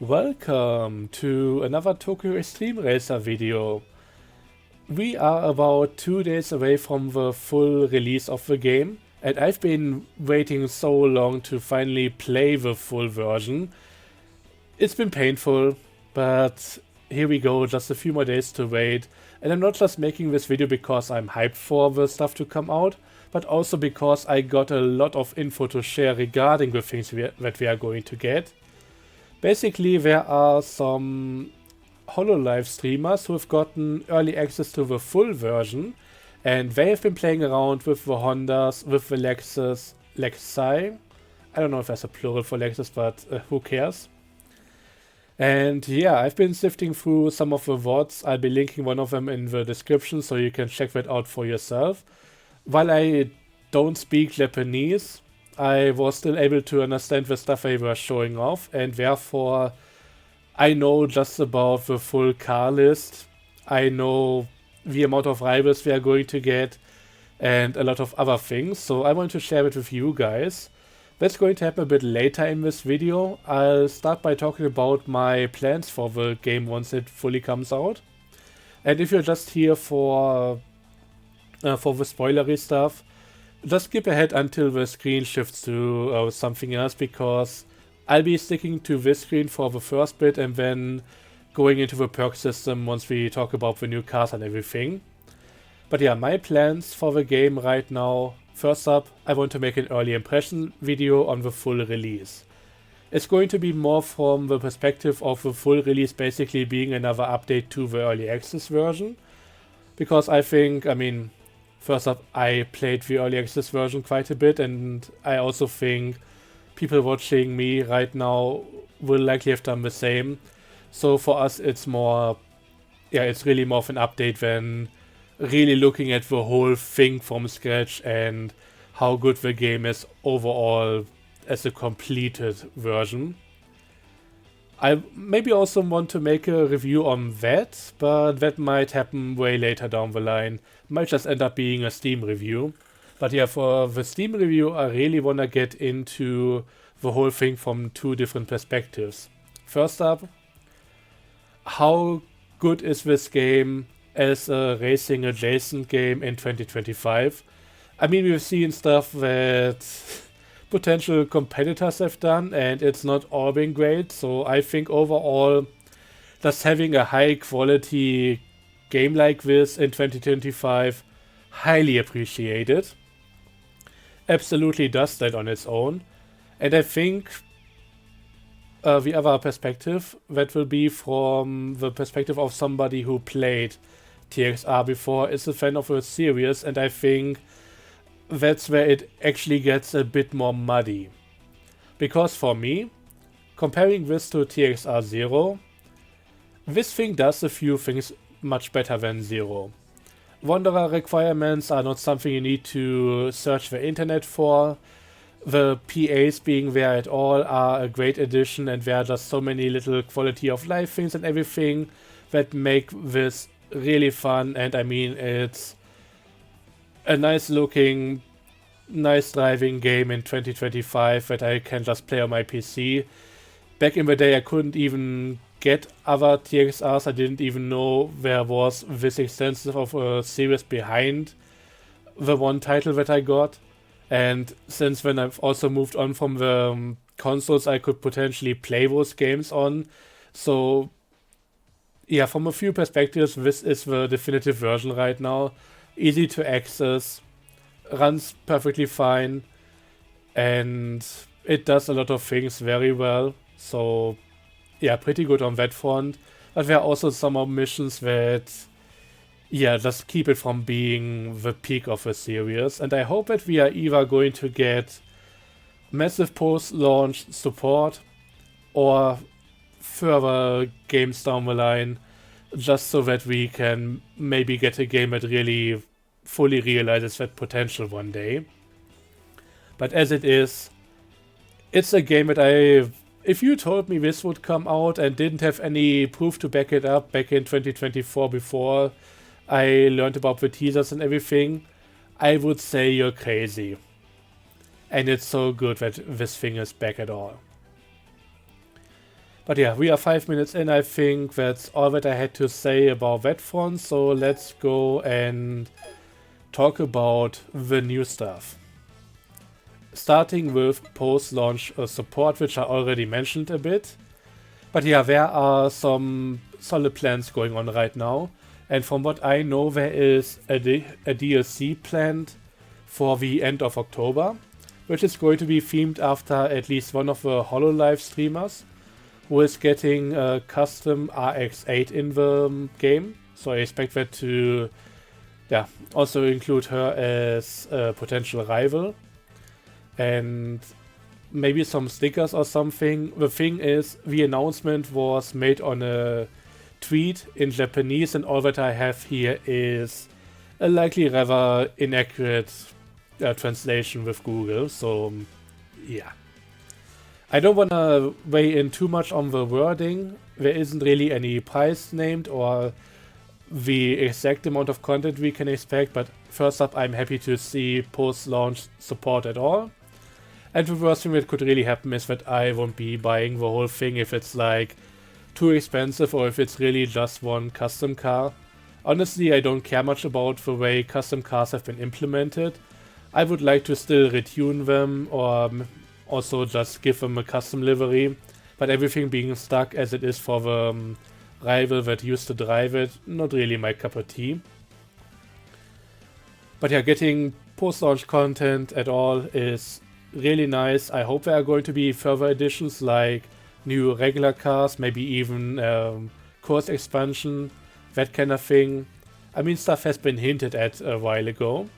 Welcome to another Tokyo Xtreme Racer video. We are about 2 days away from the full release of the game, and I've been waiting so long to finally play the full version. It's been painful, but here we go, just a few more days to wait. And I'm not just making this video because I'm hyped for the stuff to come out, but also because I got a lot of info to share regarding the things that we are going to get. Basically, there are some HoloLive streamers who have gotten early access to the full version, and they have been playing around with the Hondas, with the Lexi. I don't know if there's a plural for Lexus, but who cares? And yeah, I've been sifting through some of the VODs. I'll be linking one of them in the description so you can check that out for yourself. While I don't speak Japanese, I was still able to understand the stuff they were showing off, and therefore I know just about the full car list. I know the amount of rivals we are going to get and a lot of other things, so I want to share it with you guys. That's going to happen a bit later in this video. I'll start by talking about my plans for the game once it fully comes out. And if you're just here for the spoilery stuff, just skip ahead until the screen shifts to something else, because I'll be sticking to this screen for the first bit and then going into the perk system once we talk about the new cars and everything. But yeah, my plans for the game right now. First up, I want to make an early impression video on the full release. It's going to be more from the perspective of the full release basically being another update to the early access version. Because I think, first up, I played the early access version quite a bit, and I also think people watching me right now will likely have done the same. So for us, it's really more of an update than really looking at the whole thing from scratch and how good the game is overall as a completed version. I maybe also want to make a review on that, but that might happen way later down the line. Might just end up being a Steam review. But yeah, for the Steam review, I really want to get into the whole thing from two different perspectives. First up, how good is this game as a racing adjacent game in 2025? We've seen stuff that potential competitors have done, and it's not all been great. So I think overall, just having a high quality game like this in 2025, highly appreciated. Absolutely does that on its own. And I think the other perspective, that will be from the perspective of somebody who played TXR before, is a fan of the series, and I think that's where it actually gets a bit more muddy. Because for me, comparing this to TXR Zero, this thing does a few things much better than Zero. Wanderer requirements are not something you need to search the internet for. The PAs being there at all are a great addition, and there are just so many little quality of life things and everything that make this really fun. And it's a nice looking, nice driving game in 2025 that I can just play on my PC. Back in the day, I couldn't even get other TXRs. I didn't even know there was this extensive of a series behind the one title that I got. And since then, I've also moved on from the consoles I could potentially play those games on. So yeah, from a few perspectives, this is the definitive version right now. Easy to access, runs perfectly fine, and it does a lot of things very well. So yeah, pretty good on that front. But there are also some missions that just keep it from being the peak of the series. And I hope that we are either going to get massive post-launch support or further games down the line, just so that we can maybe get a game that really fully realizes that potential one day. But as it is, it's a game that if you told me this would come out and didn't have any proof to back it up back in 2024 before I learned about the teasers and everything, I would say you're crazy. And it's so good that this thing is back at all. But yeah, we are 5 minutes in. I think that's all that I had to say about that front. So let's go and talk about the new stuff. Starting with post-launch support, which I already mentioned a bit. But yeah, there are some solid plans going on right now. And from what I know, there is a DLC planned for the end of October, which is going to be themed after at least one of the HoloLive streamers, who is getting a custom RX-8 in the game. So I expect that to also include her as a potential rival. And maybe some stickers or something. The thing is, the announcement was made on a tweet in Japanese, and all that I have here is a likely rather inaccurate translation with Google. So yeah. I don't want to weigh in too much on the wording. There isn't really any price named or the exact amount of content we can expect, but first up, I'm happy to see post-launch support at all. And the worst thing that could really happen is that I won't be buying the whole thing if it's like too expensive or if it's really just one custom car. Honestly, I don't care much about the way custom cars have been implemented. I would like to still retune them or also just give them a custom livery, but everything being stuck as it is for the rival that used to drive it, not really my cup of tea. But yeah, getting post-launch content at all is really nice. I hope there are going to be further additions like new regular cars, maybe even course expansion, that kind of thing. I mean, stuff has been hinted at a while ago.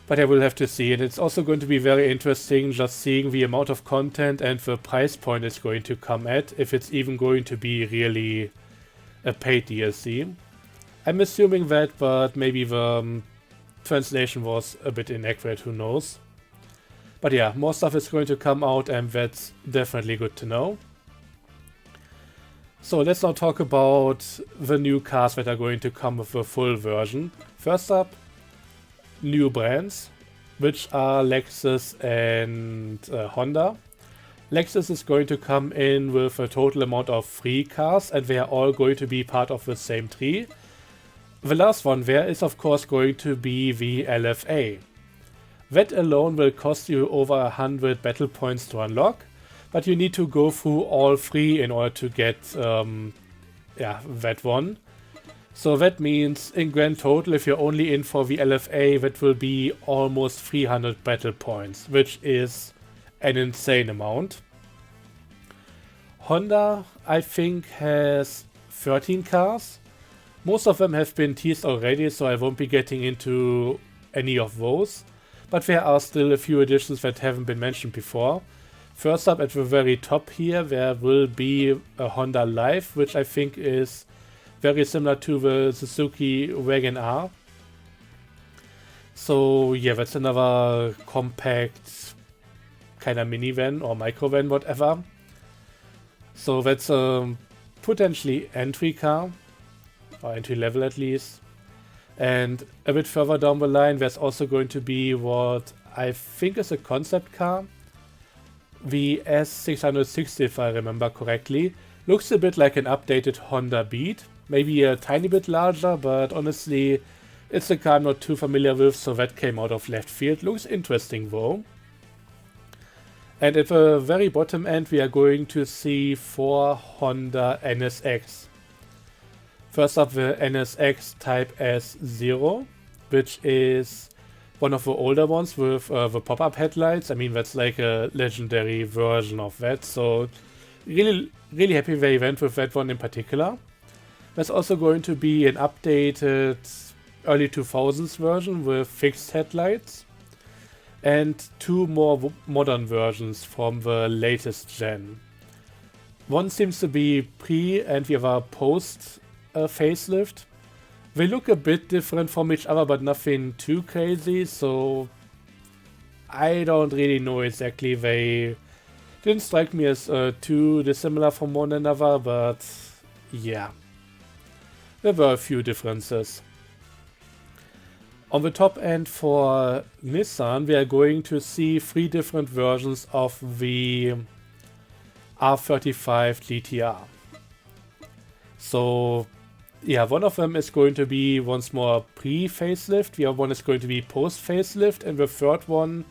But I will have to see, and it's also going to be very interesting just seeing the amount of content and the price point it's going to come at, if it's even going to be really a paid DLC. I'm assuming that, but maybe the translation was a bit inaccurate, who knows. But yeah, more stuff is going to come out, and that's definitely good to know. So let's now talk about the new cars that are going to come with the full version. First up, new brands, which are Lexus and Honda. Lexus is going to come in with a total amount of 3 cars, and they are all going to be part of the same tree. The last one there is of course going to be the LFA. That alone will cost you over 100 battle points to unlock, but you need to go through all 3 in order to get that one. So that means in grand total, if you're only in for the LFA, that will be almost 300 battle points, which is an insane amount. Honda, I think, has 13 cars. Most of them have been teased already, so I won't be getting into any of those. But there are still a few additions that haven't been mentioned before. First up, at the very top here, there will be a Honda Life, which I think is very similar to the Suzuki Wagon R. So yeah, that's another compact kind of minivan or microvan, whatever. So that's a potentially entry car, or entry level at least. And a bit further down the line, there's also going to be what I think is a concept car. The S660, if I remember correctly. Looks a bit like an updated Honda Beat. Maybe a tiny bit larger, but honestly, it's a car I'm not too familiar with, so that came out of left field. Looks interesting though. And at the very bottom end, we are going to see 4 Honda NSX. First up, the NSX Type S Zero, which is one of the older ones with the pop-up headlights. I mean, that's like a legendary version of that, so really happy they went with that one in particular. There's also going to be an updated early 2000s version with fixed headlights and 2 more modern versions from the latest gen. One seems to be pre and the other post facelift. They look a bit different from each other, but nothing too crazy, so I don't really know exactly. They didn't strike me as too dissimilar from one another, but yeah. There were a few differences. On the top end for Nissan, we are going to see 3 different versions of the R35 GTR. So yeah, one of them is going to be once more pre-facelift, the other one is going to be post-facelift, and the third one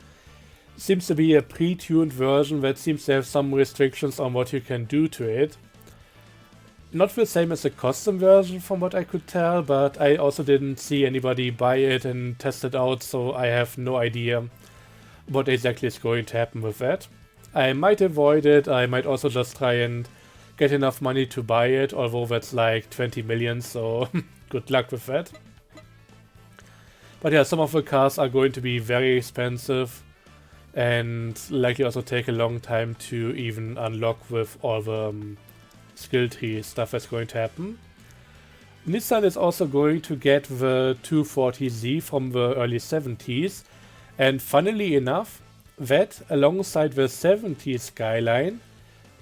seems to be a pre-tuned version that seems to have some restrictions on what you can do to it. Not the same as the custom version from what I could tell, but I also didn't see anybody buy it and test it out, so I have no idea what exactly is going to happen with that. I might avoid it, I might also just try and get enough money to buy it, although that's like 20 million, so good luck with that. But yeah, some of the cars are going to be very expensive and likely also take a long time to even unlock with all the skill tree stuff that's going to happen. Nissan is also going to get the 240Z from the early 70s, and funnily enough, that alongside the 70s Skyline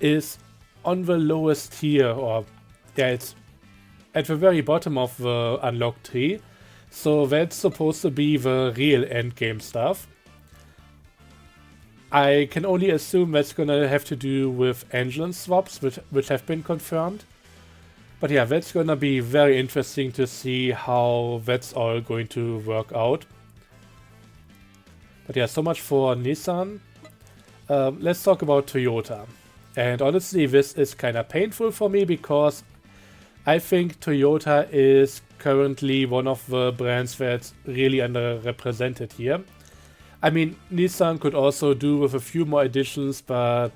is on the lowest tier, or yeah, it's at the very bottom of the unlock tree, so that's supposed to be the real endgame stuff. I can only assume that's gonna have to do with engine swaps, which have been confirmed. But yeah, that's gonna be very interesting to see how that's all going to work out. But yeah, so much for Nissan. Let's talk about Toyota. And honestly, this is kinda painful for me because I think Toyota is currently one of the brands that's really underrepresented here. I mean, Nissan could also do with a few more additions, but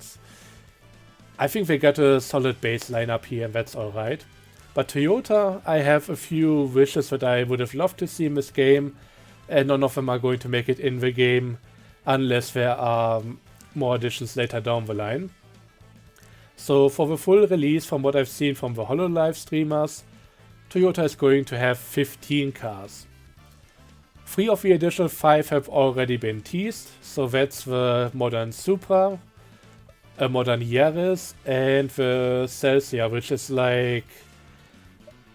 I think they got a solid baseline up here and that's alright. But Toyota, I have a few wishes that I would have loved to see in this game, and none of them are going to make it in the game unless there are more additions later down the line. So for the full release, from what I've seen from the HoloLive streamers, Toyota is going to have 15 cars. 3 of the additional 5 have already been teased, so that's the modern Supra, a modern Yaris, and the Celsia, which is like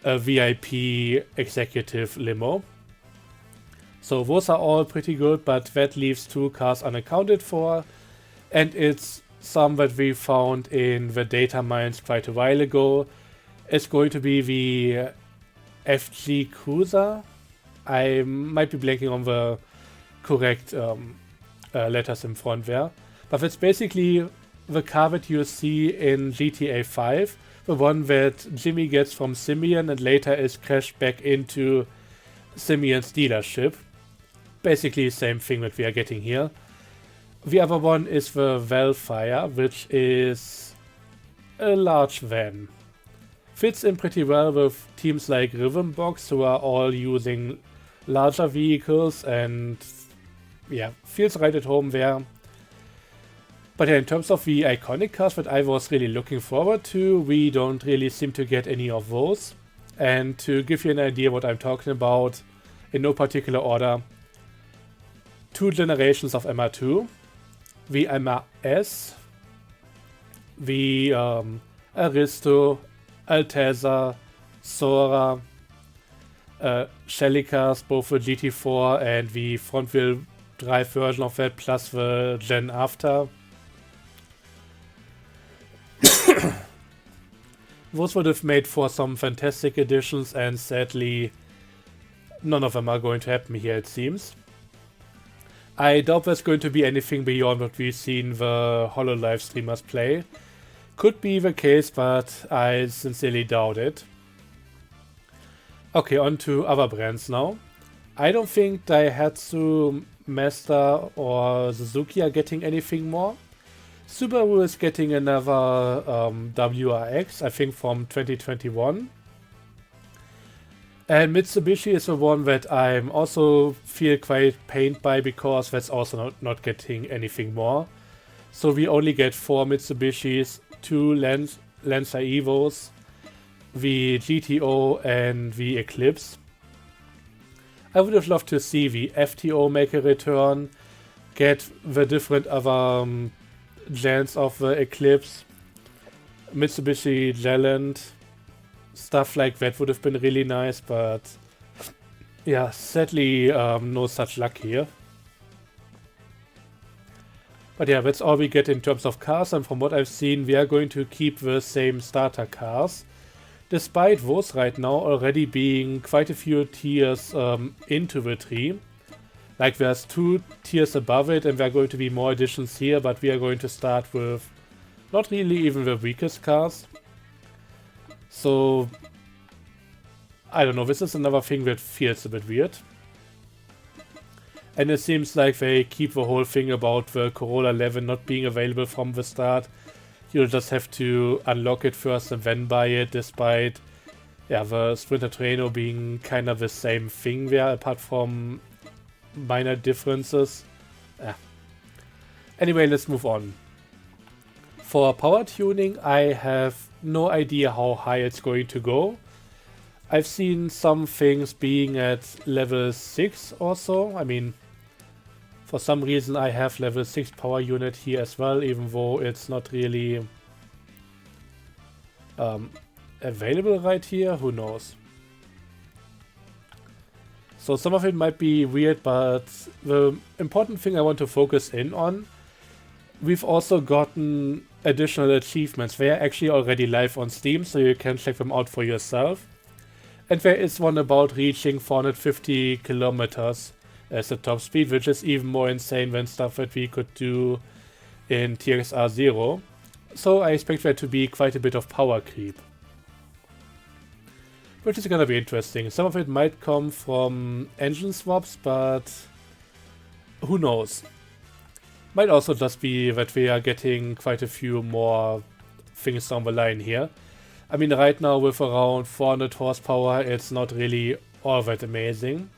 a VIP executive limo. So those are all pretty good, but that leaves 2 cars unaccounted for, and it's some that we found in the data mines quite a while ago. It's going to be the FG Cruiser. I might be blanking on the correct letters in front there. But it's basically the car that you see in GTA 5. The one that Jimmy gets from Simeon and later is crashed back into Simeon's dealership. Basically the same thing that we are getting here. The other one is the Velfire, which is a large van. Fits in pretty well with teams like Rhythmbox, who are all using larger vehicles, and yeah, feels right at home there. But yeah, in terms of the iconic cars that I was really looking forward to, we don't really seem to get any of those. And to give you an idea what I'm talking about, in no particular order, 2 generations of MR2, the MRS, the Aristo, Altezza, Sora, Shelly cars, both the GT4 and the front-wheel drive version of that, plus the gen after. Those would have made for some fantastic additions, and sadly, none of them are going to happen here, it seems. I doubt there's going to be anything beyond what we've seen the HoloLive streamers play. Could be the case, but I sincerely doubt it. Okay, on to other brands now. I don't think Daihatsu, Mazda or Suzuki are getting anything more. Subaru is getting another WRX, I think from 2021. And Mitsubishi is the one that I'm also feel quite pained by, because that's also not getting anything more. So we only get 4 Mitsubishis, 2 Lancer Evos, the GTO and the Eclipse. I would have loved to see the FTO make a return, get the different other gens of the Eclipse, Mitsubishi Geland, stuff like that would have been really nice, but yeah, sadly no such luck here. But yeah, that's all we get in terms of cars, and from what I've seen, we are going to keep the same starter cars. Despite those right now already being quite a few tiers into the tree. Like there's 2 tiers above it, and there are going to be more additions here, but we are going to start with not really even the weakest cars. So, I don't know, this is another thing that feels a bit weird. And it seems like they keep the whole thing about the Corolla 11 not being available from the start. You'll just have to unlock it first and then buy it, despite the Sprinter Trainer being kind of the same thing there, apart from minor differences. Anyway, let's move on. For power tuning, I have no idea how high it's going to go. I've seen some things being at level 6 or so. I mean, for some reason I have level 6 power unit here as well, even though it's not really available right here. Who knows? So some of it might be weird, but the important thing I want to focus in on, we've also gotten additional achievements. They are actually already live on Steam, so you can check them out for yourself. And there is one about reaching 450 kilometers as a top speed, which is even more insane than stuff that we could do in TXR Zero. So I expect there to be quite a bit of power creep, which is gonna be interesting. Some of it might come from engine swaps, but who knows? Might also just be that we are getting quite a few more things down the line here. I mean, right now with around 400 horsepower, it's not really all that amazing.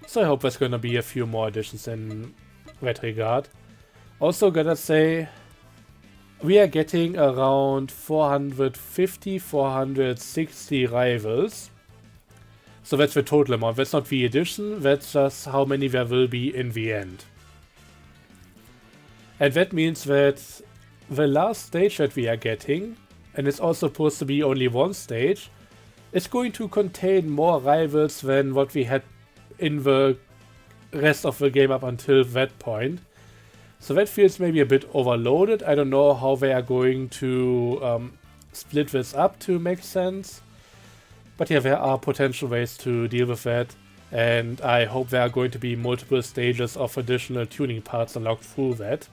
So I hope there's gonna be a few more additions in that regard. Also gotta say, we are getting around 450, 460 rivals. So that's the total amount. That's not the addition, that's just how many there will be in the end. And that means that the last stage that we are getting, and it's also supposed to be only one stage, is going to contain more rivals than what we had in the rest of the game up until that point. So that feels maybe a bit overloaded. I don't know how they are going to split this up to make sense. But yeah, there are potential ways to deal with that. And I hope there are going to be multiple stages of additional tuning parts unlocked through that.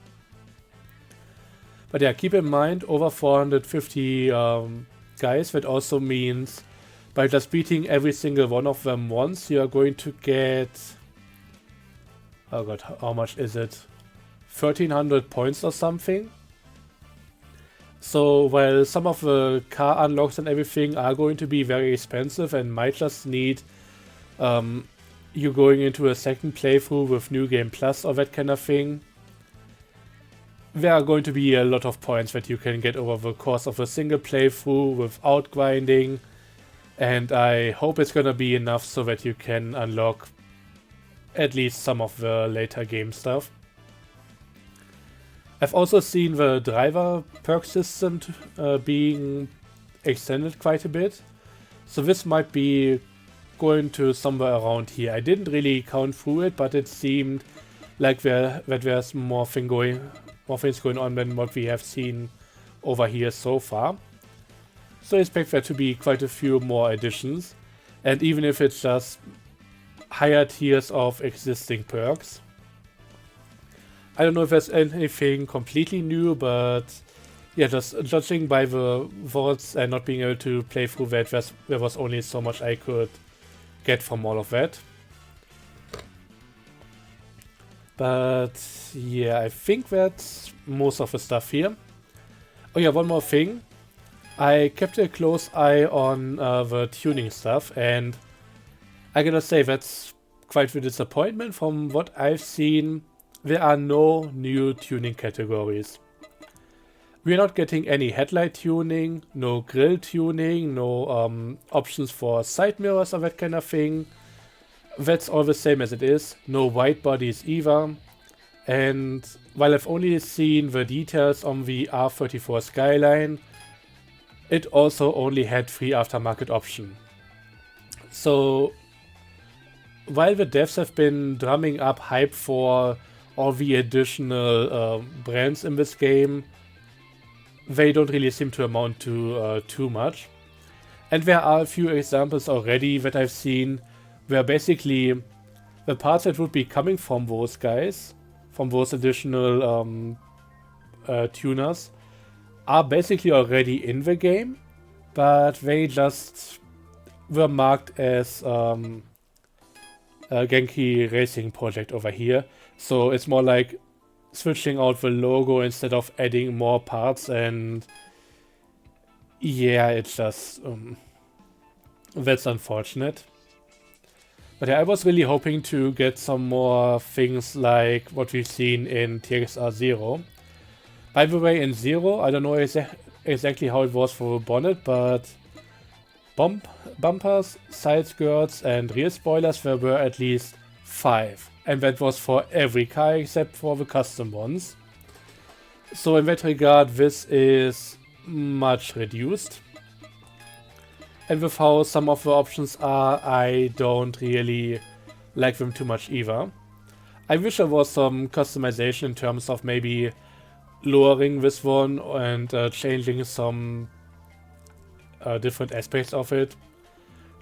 But yeah, keep in mind, over 450 guys, that also means by just beating every single one of them once, you are going to get... Oh god, how much is it? 1300 points or something. So while some of the car unlocks and everything are going to be very expensive and might just need you going into a second playthrough with New Game Plus or that kind of thing, there are going to be a lot of points that you can get over the course of a single playthrough without grinding, and I hope it's gonna be enough so that you can unlock at least some of the later game stuff. I've also seen the driver perk system being extended quite a bit, so this might be going to somewhere around here. I didn't really count through it, but it seemed like there's more things going on than what we have seen over here so far. So I expect there to be quite a few more additions, and even if it's just higher tiers of existing perks. I don't know if there's anything completely new, but yeah, just judging by the votes and not being able to play through that, there was only so much I could get from all of that. But yeah, I think that's most of the stuff here. Oh yeah, one more thing. I kept a close eye on the tuning stuff, and I gotta say that's quite the disappointment. From what I've seen, there are no new tuning categories. We're not getting any headlight tuning, no grille tuning, no options for side mirrors or that kind of thing. That's all the same as it is. No white bodies either. And while I've only seen the details on the R34 Skyline, it also only had free aftermarket option. So while the devs have been drumming up hype for all the additional brands in this game, they don't really seem to amount to too much. And there are a few examples already that I've seen where basically the parts that would be coming from those guys, from those additional tuners, are basically already in the game, but they just were marked as a Genki Racing project over here. So it's more like switching out the logo instead of adding more parts, and yeah, it's just that's unfortunate. But yeah, I was really hoping to get some more things like what we've seen in TXR Zero. By the way, in Zero, I don't know exactly how it was for the bonnet, but bumpers, side skirts and rear spoilers, there were at least 5. And that was for every car except for the custom ones. So in that regard, this is much reduced. And with how some of the options are, I don't really like them too much either. I wish there was some customization in terms of maybe lowering this one and changing some different aspects of it.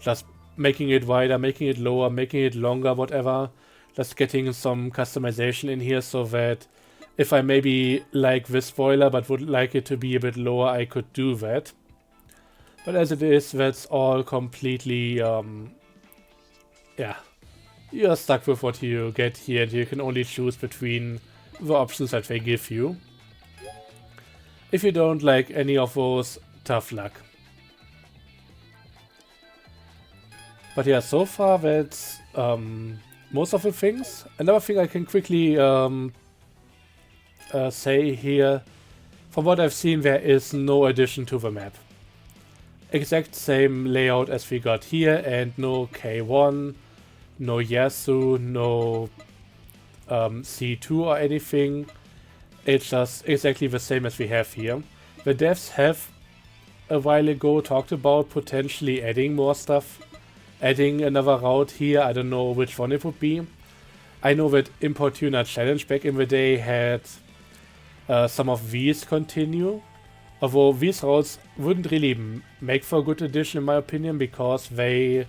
Just making it wider, making it lower, making it longer, whatever. Just getting some customization in here so that if I maybe like this spoiler but would like it to be a bit lower, I could do that. But as it is, that's all completely, yeah. You're stuck with what you get here, and you can only choose between the options that they give you. If you don't like any of those, tough luck. But yeah, so far that's most of the things. Another thing I can quickly say here, from what I've seen, there is no addition to the map. Exact same layout as we got here, and no K1, no Yasu, no C2 or anything. It's just exactly the same as we have here. The devs have a while ago talked about potentially adding more stuff, adding another route here. I don't know which one it would be. I know that Import Tuner Challenge back in the day had some of these continue. Although these routes wouldn't really make for a good addition in my opinion, because they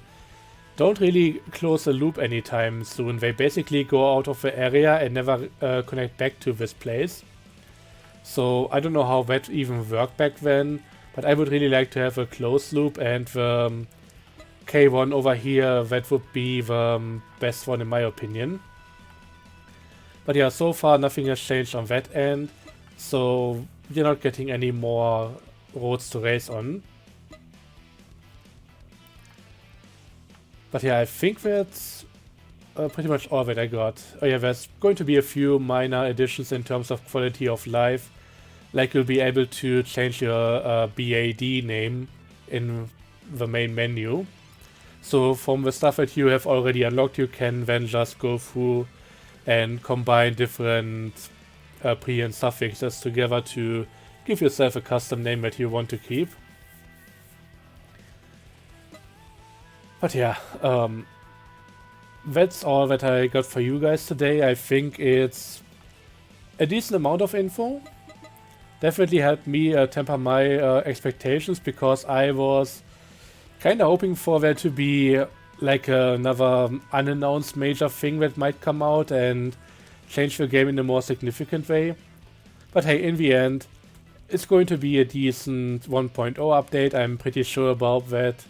don't really close the loop anytime soon. They basically go out of the area and never connect back to this place. So I don't know how that even worked back then, but I would really like to have a closed loop, and the K1 over here, that would be the best one in my opinion. But yeah, so far nothing has changed on that end, so you're not getting any more roads to race on. But yeah, I think that's pretty much all that I got. Oh yeah, there's going to be a few minor additions in terms of quality of life. Like you'll be able to change your BAD name in the main menu. So from the stuff that you have already unlocked, you can then just go through and combine different pre and suffixes together to give yourself a custom name that you want to keep. But yeah, that's all that I got for you guys today. I think it's a decent amount of info. Definitely helped me temper my expectations, because I was kind of hoping for there to be like another unannounced major thing that might come out and change the game in a more significant way. But hey, in the end, it's going to be a decent 1.0 update, I'm pretty sure about that.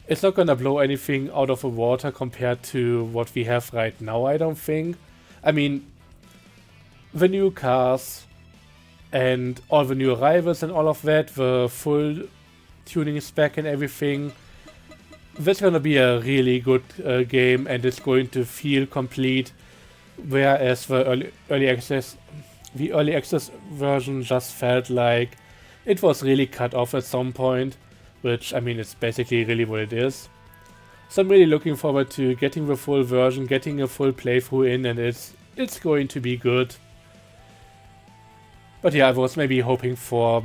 It's not gonna blow anything out of the water compared to what we have right now, I don't think. I mean, the new cars and all the new arrivals and all of that, the full tuning spec and everything, that's gonna be a really good game, and it's going to feel complete. Whereas the early access version just felt like it was really cut off at some point, which I mean, it's basically really what it is. So I'm really looking forward to getting the full version, getting a full playthrough in, and it's going to be good. But yeah, I was maybe hoping for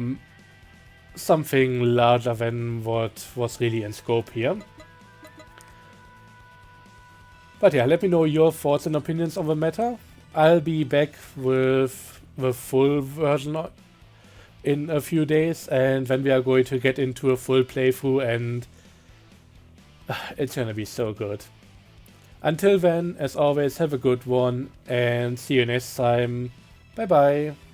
something larger than what was really in scope here. But yeah, let me know your thoughts and opinions on the matter. I'll be back with the full version in a few days, and then we are going to get into a full playthrough, and it's gonna be so good. Until then, as always, have a good one, and see you next time. Bye bye.